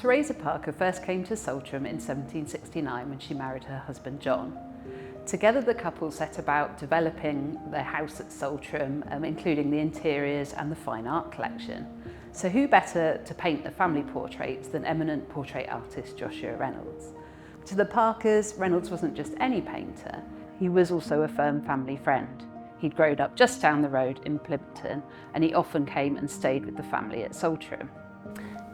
Teresa Parker first came to Salltram in 1769 when she married her husband John. Together the couple set about developing their house at Salltram, including the interiors and the fine art collection. So who better to paint the family portraits than eminent portrait artist Joshua Reynolds? To the Parkers, Reynolds wasn't just any painter, he was also a firm family friend. He'd grown up just down the road in Plimpton and he often came and stayed with the family at Salltram.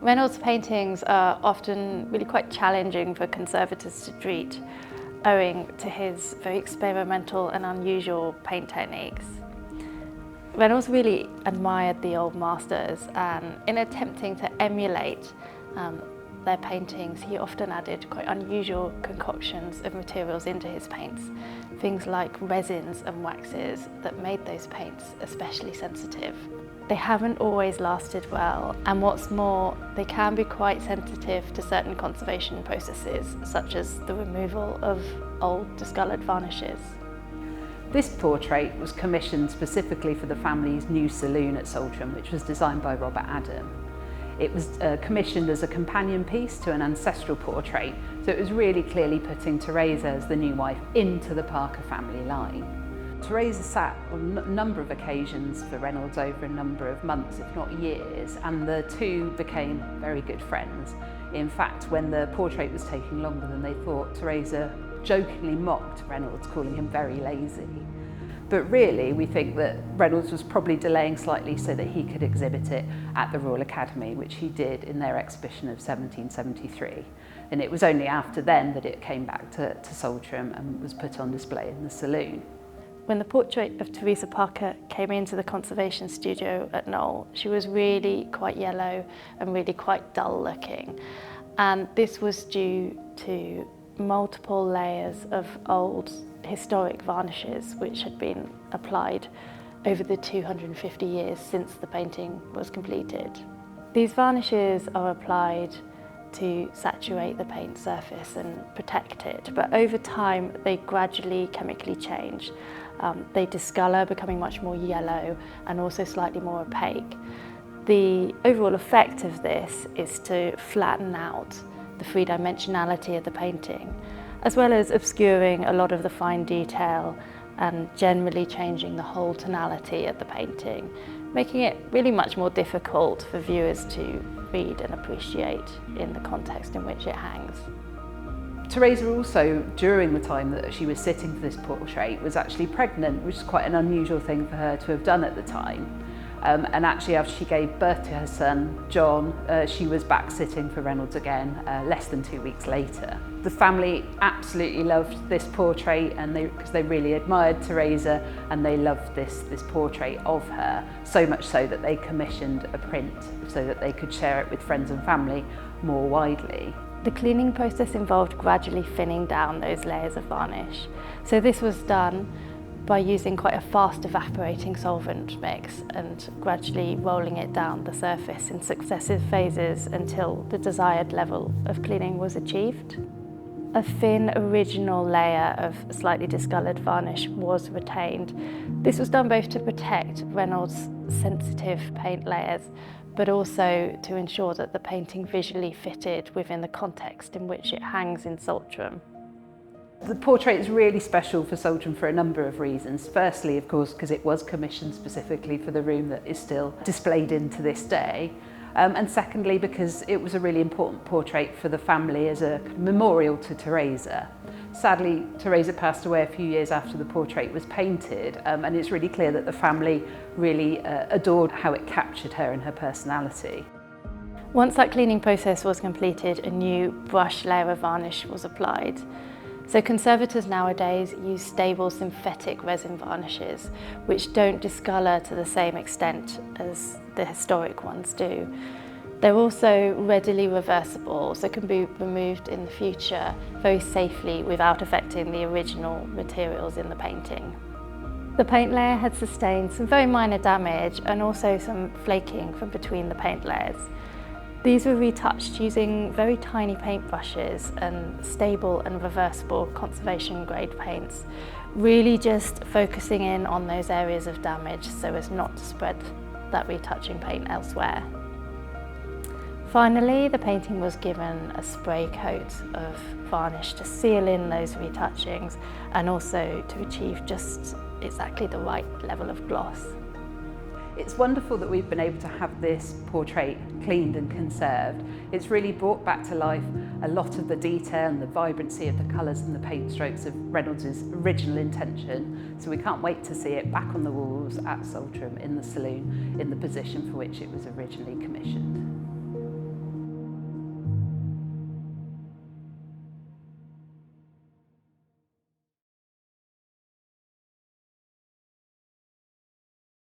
Reynolds' paintings are often really quite challenging for conservators to treat, owing to his very experimental and unusual paint techniques. Reynolds really admired the old masters, and in attempting to emulate their paintings, he often added quite unusual concoctions of materials into his paints, things like resins and waxes that made those paints especially sensitive. They haven't always lasted well, and what's more, they can be quite sensitive to certain conservation processes, such as the removal of old discoloured varnishes. This portrait was commissioned specifically for the family's new saloon at Salltram, which was designed by Robert Adam. It was commissioned as a companion piece to an ancestral portrait, so it was really clearly putting Teresa as the new wife into the Parker family line. Teresa sat on a number of occasions for Reynolds over a number of months, if not years, and the two became very good friends. In fact, when the portrait was taking longer than they thought, Teresa jokingly mocked Reynolds, calling him very lazy. But really, we think that Reynolds was probably delaying slightly so that he could exhibit it at the Royal Academy, which he did in their exhibition of 1773. And it was only after then that it came back to Salltram and was put on display in the saloon. When the portrait of Teresa Parker came into the conservation studio at Knoll, she was really quite yellow and really quite dull looking. And this was due to multiple layers of old historic varnishes which had been applied over the 250 years since the painting was completed. These varnishes are applied to saturate the paint surface and protect it, but over time they gradually chemically change. They discolour, becoming much more yellow and also slightly more opaque. The overall effect of this is to flatten out the three-dimensionality of the painting, as well as obscuring a lot of the fine detail and generally changing the whole tonality of the painting, making it really much more difficult for viewers to read and appreciate in the context in which it hangs. Teresa also, during the time that she was sitting for this portrait, was actually pregnant, which is quite an unusual thing for her to have done at the time. And actually, after she gave birth to her son, John, she was back sitting for Reynolds again less than 2 weeks later. The family absolutely loved this portrait, and because they really admired Teresa and they loved this portrait of her, so much so that they commissioned a print so that they could share it with friends and family more widely. The cleaning process involved gradually thinning down those layers of varnish. So this was done by using quite a fast evaporating solvent mix and gradually rolling it down the surface in successive phases until the desired level of cleaning was achieved. A thin original layer of slightly discoloured varnish was retained. This was done both to protect Reynolds' sensitive paint layers, but also to ensure that the painting visually fitted within the context in which it hangs in Salltram. The portrait is really special for Salltram for a number of reasons. Firstly, of course, because it was commissioned specifically for the room that is still displayed in to this day. And secondly, because it was a really important portrait for the family as a memorial to Teresa. Sadly, Teresa passed away a few years after the portrait was painted, and it's really clear that the family really adored how it captured her and her personality. Once that cleaning process was completed, a new brush layer of varnish was applied. So conservators nowadays use stable synthetic resin varnishes, which don't discolour to the same extent as the historic ones do. They're also readily reversible, so can be removed in the future very safely without affecting the original materials in the painting. The paint layer had sustained some very minor damage and also some flaking from between the paint layers. These were retouched using very tiny paintbrushes and stable and reversible conservation grade paints, really just focusing in on those areas of damage so as not to spread that retouching paint elsewhere. Finally, the painting was given a spray coat of varnish to seal in those retouchings and also to achieve just exactly the right level of gloss. It's wonderful that we've been able to have this portrait cleaned and conserved. It's really brought back to life a lot of the detail and the vibrancy of the colours and the paint strokes of Reynolds' original intention. So we can't wait to see it back on the walls at Salltram in the saloon in the position for which it was originally commissioned.